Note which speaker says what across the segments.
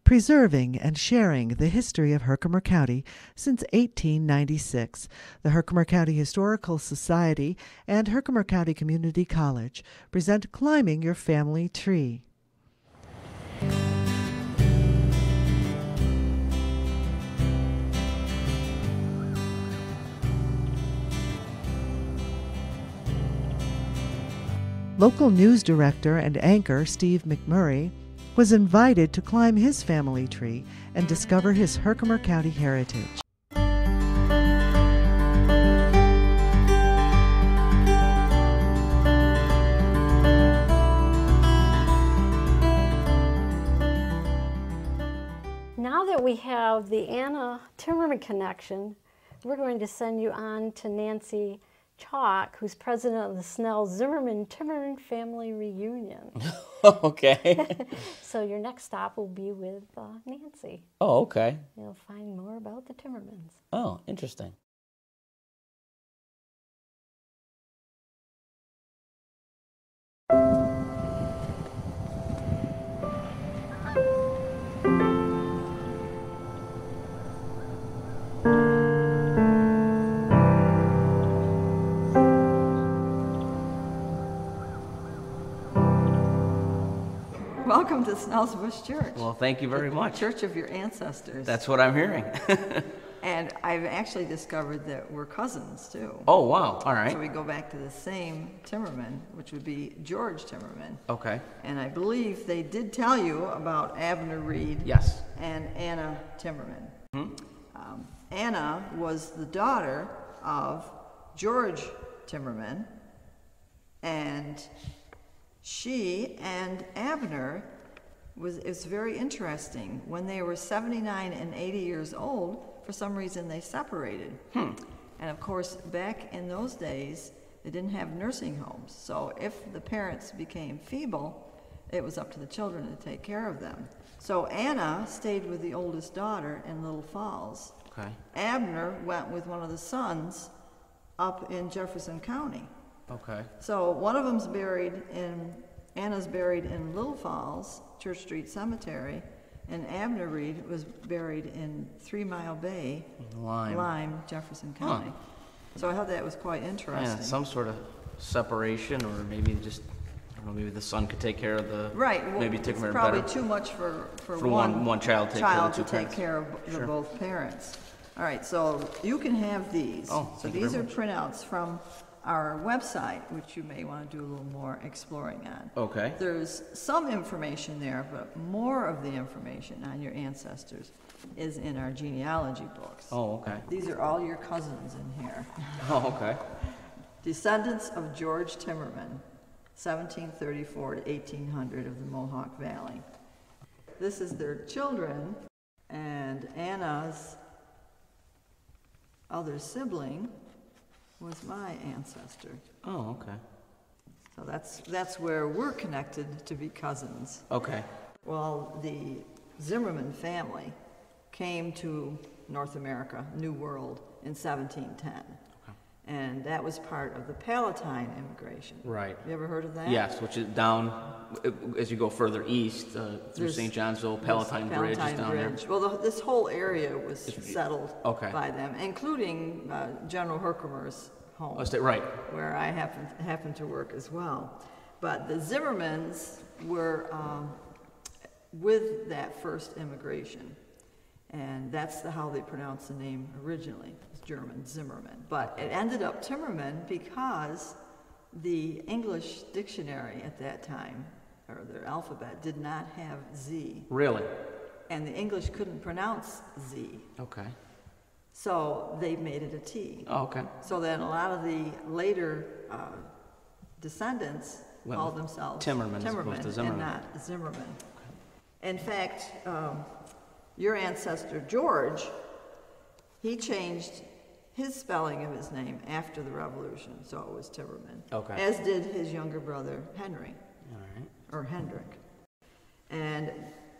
Speaker 1: preserving and sharing the history of Herkimer County since 1896. The Herkimer County Historical Society and Herkimer County Community College present Climbing Your Family Tree. Local news director and anchor Steve McMurray was invited to climb his family tree and discover his Herkimer County heritage.
Speaker 2: Now that we have the Anna Timmerman connection, we're going to send you on to Nancy Cioch, who's president of the Snell-Zimmerman-Timmernan Family Reunion.
Speaker 3: Okay.
Speaker 2: So your next stop will be with Nancy.
Speaker 3: Oh, okay.
Speaker 2: You'll find more about the Timmermans.
Speaker 3: Oh, interesting.
Speaker 4: Welcome to Snells Bush Church.
Speaker 3: Well, thank you very much.
Speaker 4: Church of your ancestors.
Speaker 3: That's what I'm hearing.
Speaker 4: And I've actually discovered that we're cousins, too.
Speaker 3: Oh, wow. All right.
Speaker 4: So we go back to the same Timmerman, which would be George Timmerman.
Speaker 3: Okay.
Speaker 4: And I believe they did tell you about Abner Reed.
Speaker 3: Yes.
Speaker 4: And Anna Timmerman.
Speaker 3: Hmm?
Speaker 4: Anna was the daughter of George Timmerman, and she and Abner it's very interesting. When they were 79 and 80 years old, for some reason they separated. And of course, back in those days, they didn't have nursing homes. So if the parents became feeble, it was up to the children to take care of them. So Anna stayed with the oldest daughter in Little Falls.
Speaker 3: Okay.
Speaker 4: Abner went with one of the sons up in Jefferson County.
Speaker 3: Okay.
Speaker 4: So one of them's Anna's buried in Little Falls, Church Street Cemetery, and Abner Reed was buried in 3 Mile Bay, Lime, Jefferson County. So I thought that was quite interesting.
Speaker 3: Yeah, some sort of separation, or maybe just, I don't know, maybe the son could take care of the...
Speaker 4: Right. Well,
Speaker 3: maybe take
Speaker 4: it's
Speaker 3: care
Speaker 4: probably
Speaker 3: better.
Speaker 4: too much for
Speaker 3: one child to
Speaker 4: take care of
Speaker 3: Sure.
Speaker 4: both parents. All right, so you can have these.
Speaker 3: Oh,
Speaker 4: so
Speaker 3: thank you
Speaker 4: these
Speaker 3: very
Speaker 4: are
Speaker 3: much.
Speaker 4: printouts from our website, which you may want to do a little more exploring on.
Speaker 3: Okay.
Speaker 4: There's some information there, but more of the information on your ancestors is in our genealogy books.
Speaker 3: Oh, okay.
Speaker 4: These are all your cousins in here.
Speaker 3: Oh, okay.
Speaker 4: Descendants of George Timmerman, 1734 to 1800 of the Mohawk Valley. This is their children, and Anna's other sibling was my ancestor.
Speaker 3: Oh, okay.
Speaker 4: So that's where we're connected to be cousins.
Speaker 3: Okay.
Speaker 4: Well, the Zimmerman family came to North America, New World, in 1710. And that was part of the Palatine immigration.
Speaker 3: Right.
Speaker 4: You ever heard of that?
Speaker 3: Yes, which is down, as you go further east, through St. Johnsville, Palatine Bridge is down there.
Speaker 4: Well, this whole area was settled
Speaker 3: Okay.
Speaker 4: by them, including General Herkimer's home,
Speaker 3: Right.
Speaker 4: where I happened to work as well. But the Zimmermans were with that first immigration, and that's how they pronounced the name originally. German, Zimmerman. But it ended up Timmerman because the English dictionary at that time, or their alphabet, did not have Z.
Speaker 3: Really?
Speaker 4: And the English couldn't pronounce Z.
Speaker 3: Okay.
Speaker 4: So they made it a T.
Speaker 3: Oh, okay.
Speaker 4: So then a lot of the later descendants called themselves
Speaker 3: Timmerman as opposed to Zimmerman.
Speaker 4: and not Zimmerman. Okay. In fact, your ancestor George, he changed his spelling of his name after the Revolution, so it was Timmerman.
Speaker 3: Okay.
Speaker 4: As did his younger brother Henry.
Speaker 3: All right.
Speaker 4: Or Hendrick. And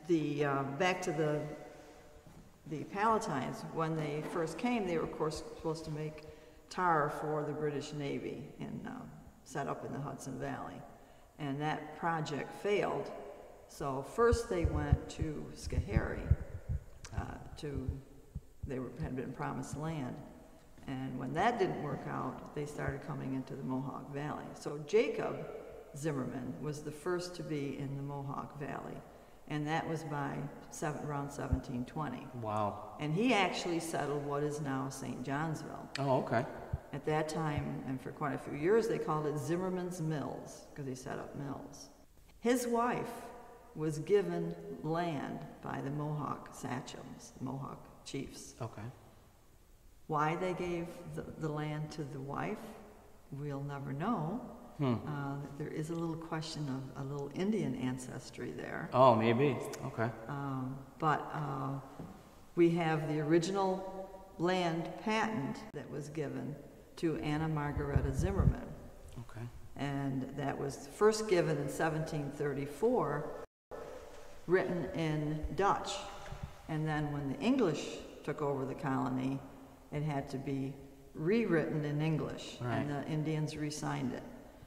Speaker 4: the back to the Palatines, when they first came, they were of course supposed to make tar for the British Navy and set up in the Hudson Valley. And that project failed, So first they went to Schoharie, had been promised land. And when that didn't work out, they started coming into the Mohawk Valley. So Jacob Zimmerman was the first to be in the Mohawk Valley, and that was by around 1720.
Speaker 3: Wow.
Speaker 4: And he actually settled what is now St. Johnsville.
Speaker 3: Oh, okay.
Speaker 4: At that time, and for quite a few years, they called it Zimmerman's Mills, because he set up mills. His wife was given land by the Mohawk sachems, Mohawk chiefs.
Speaker 3: Okay.
Speaker 4: Why they gave the land to the wife, we'll never know. There is a little question of a little Indian ancestry there.
Speaker 3: Oh, maybe. Okay.
Speaker 4: But we have the original land patent that was given to Anna Margareta Zimmerman.
Speaker 3: Okay.
Speaker 4: And that was first given in 1734, written in Dutch. And then when the English took over the colony, it had to be rewritten in English,
Speaker 3: right.
Speaker 4: And the Indians re-signed it.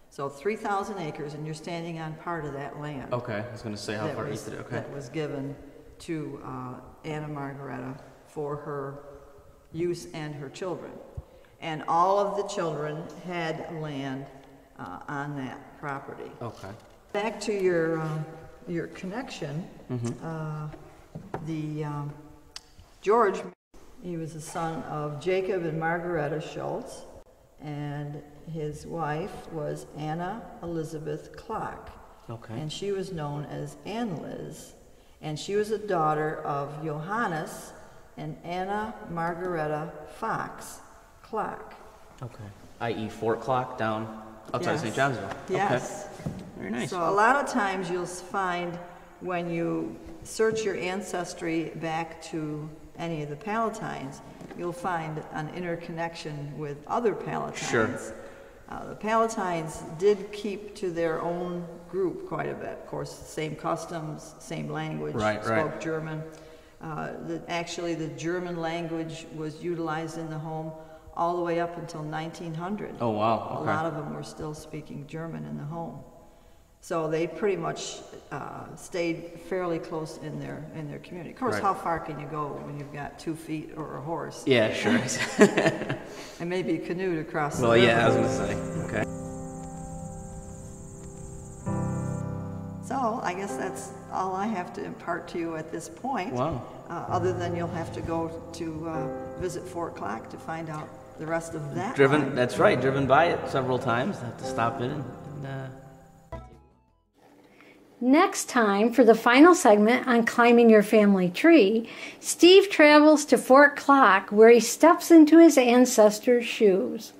Speaker 4: So 3,000 acres, and you're standing on part of that land.
Speaker 3: Okay, I was going to say how far east it is. Okay.
Speaker 4: That was given to Anna Margareta for her use and her children. And all of the children had land on that property.
Speaker 3: Okay.
Speaker 4: Back to your connection, George, he was the son of Jacob and Margareta Schultz, and his wife was Anna Elizabeth Clock.
Speaker 3: Okay.
Speaker 4: And she was known as Ann Liz, and she was a daughter of Johannes and Anna Margareta Fox Clock.
Speaker 3: Okay. I.e. Fort Clock down outside of St. Johnsville.
Speaker 4: Yes.
Speaker 3: Okay. Very nice.
Speaker 4: So a lot of times you'll find when you search your ancestry back to any of the Palatines, you'll find an interconnection with other Palatines.
Speaker 3: Sure.
Speaker 4: The Palatines did keep to their own group quite a bit. Of course, same customs, same language, spoke German. Actually, the German language was utilized in the home all the way up until 1900.
Speaker 3: Oh, wow. Okay.
Speaker 4: A lot of them were still speaking German in the home. So they pretty much stayed fairly close in their community. Of course, how far can you go when you've got 2 feet or a horse?
Speaker 3: Yeah, sure.
Speaker 4: And maybe a canoe to cross the river.
Speaker 3: Well, yeah, I was going to say. Okay.
Speaker 4: So I guess that's all I have to impart to you at this point.
Speaker 3: Wow.
Speaker 4: Other than you'll have to go to visit Fort Clock to find out the rest of that.
Speaker 3: That's right. Driven by it several times. Have to stop in and
Speaker 2: Next time, for the final segment on climbing your family tree, Steve travels to Fort Clock, where he steps into his ancestors' shoes.